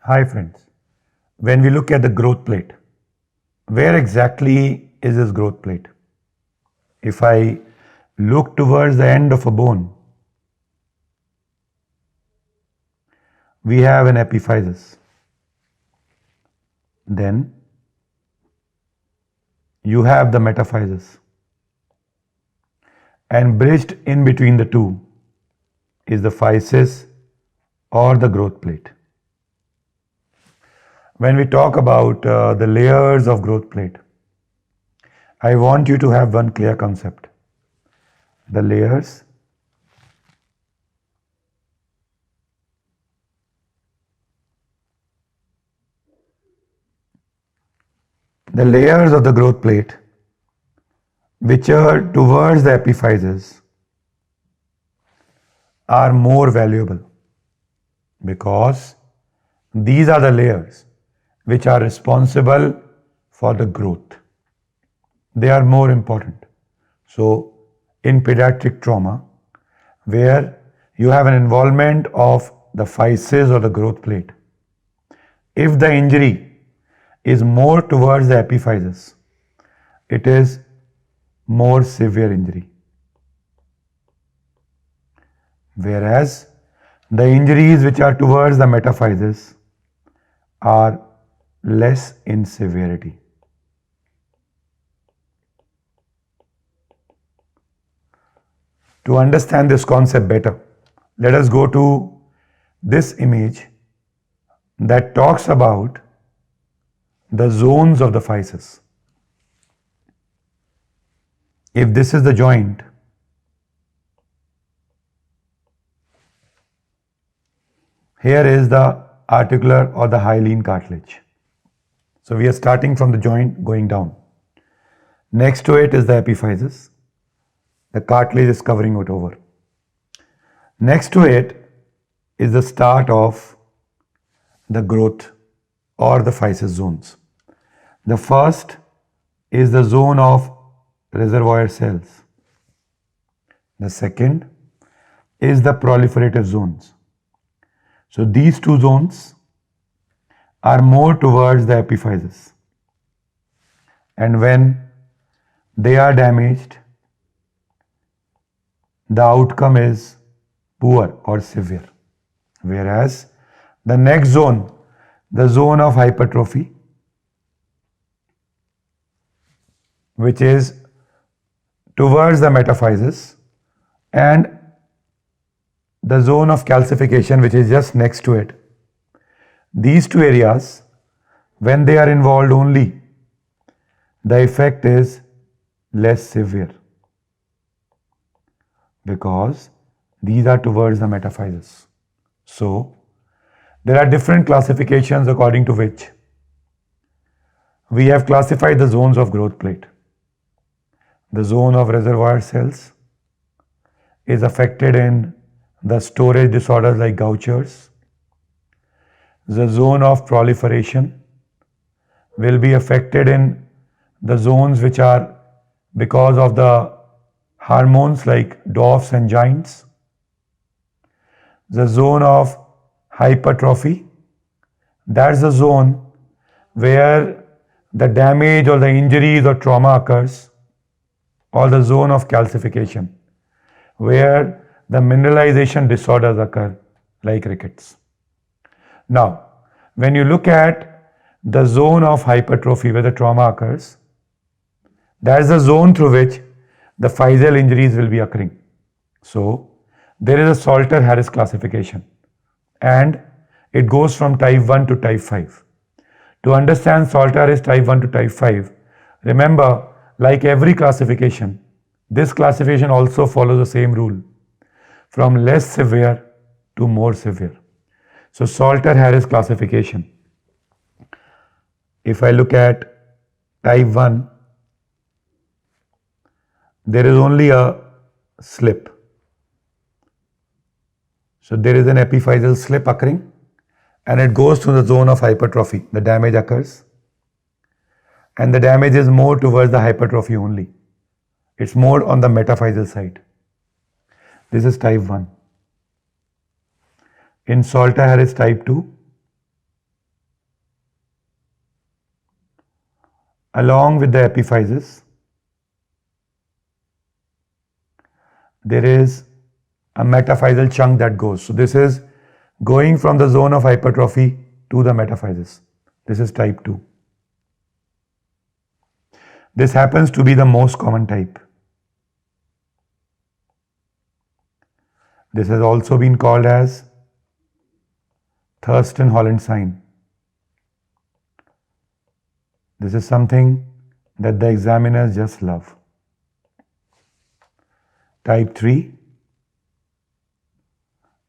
Hi friends, when we look at the growth plate, where exactly is this growth plate? If I look towards the end of a bone, we have an epiphysis. Then you have the metaphysis. And bridged in between the two is the physis or the growth plate. When we talk about the layers of growth plate, I want you to have one clear concept. The layers of the growth plate which are towards the epiphysis are more valuable because these are the layers which are responsible for the growth. They are more important. So, in pediatric trauma, where you have an involvement of the physis or the growth plate, if the injury is more towards the epiphysis, it is more severe injury. Whereas the injuries which are towards the metaphysis are less in severity. To understand this concept better, let us go to this image that talks about the zones of the physis. If this is the joint, here is the articular or the hyaline cartilage. So we are starting from the joint going down. Next to it is the epiphysis. The cartilage is covering it over. Next to it is the start of the growth or the physis zones. The first is the zone of reservoir cells. The second is the proliferative zones. So these two zones are more towards the epiphysis. And when they are damaged, the outcome is poor or severe. Whereas the next zone, the zone of hypertrophy, which is towards the metaphysis, and the zone of calcification, which is just next to it. These two areas, when they are involved only, the effect is less severe because these are towards the metaphysis. So, there are different classifications according to which we have classified the zones of growth plate. The zone of reservoir cells is affected in the storage disorders like Gaucher's. The zone of proliferation will be affected in the zones which are because of the hormones like dwarfs and giants. The zone of hypertrophy, that's the zone where the damage or the injuries or trauma occurs, or the zone of calcification, where the mineralization disorders occur like rickets. Now, when you look at the zone of hypertrophy where the trauma occurs, that is the zone through which the physeal injuries will be occurring. So, there is a Salter-Harris classification and it goes from type 1 to type 5. To understand Salter-Harris type 1 to type 5, remember, like every classification, this classification also follows the same rule, from less severe to more severe. So Salter-Harris classification, if I look at type 1, there is only a slip. So there is an epiphyseal slip occurring and it goes to the zone of hypertrophy. The damage occurs and the damage is more towards the hypertrophy only. It's more on the metaphyseal side. This is type 1. In Salter-Harris type 2, along with the epiphysis, there is a metaphyseal chunk that goes. So this is going from the zone of hypertrophy to the metaphysis. This is type 2. This happens to be the most common type. This has also been called as Thurston-Holland sign. This is something that the examiners just love. Type 3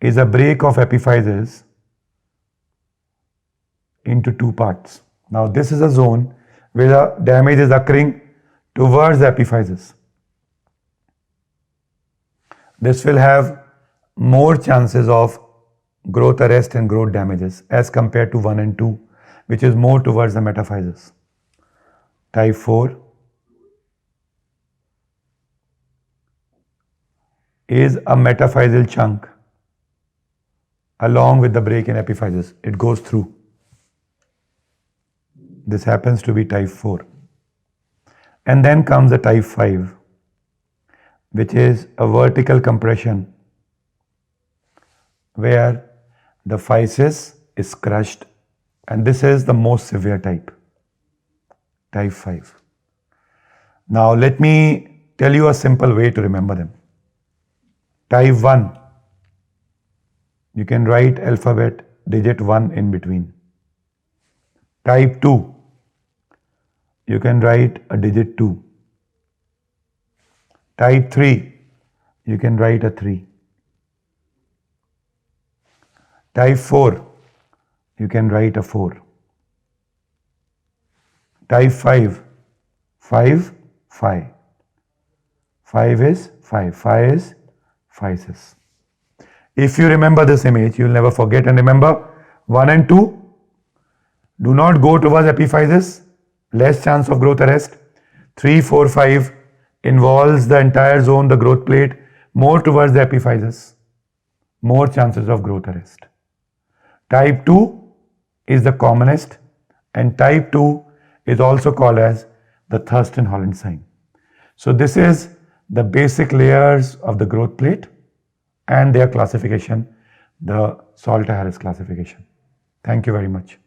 is a break of epiphysis into two parts. Now this is a zone where the damage is occurring towards the epiphysis. This will have more chances of growth arrest and growth damages as compared to 1 and 2, which is more towards the metaphysis. Type 4 is a metaphyseal chunk along with the break in epiphysis. It goes through. This happens to be type 4. And then comes the type 5, which is a vertical compression where the physis is crushed, and this is the most severe type, type 5. Now let me tell you a simple way to remember them. Type 1, you can write alphabet digit 1 in between. Type 2, you can write a digit 2. Type 3, you can write a 3. Type 4, you can write a 4. Type 5, 5, 5. 5 is 5. 5 is physis. If you remember this image, you will never forget. And remember, 1 and 2, do not go towards epiphysis, less chance of growth arrest. 3, 4, 5 involves the entire zone, the growth plate, more towards the epiphysis, more chances of growth arrest. Type 2 is the commonest, and type 2 is also called as the Thurston-Holland sign. So this is the basic layers of the growth plate and their classification, the Salter-Harris classification. Thank you very much.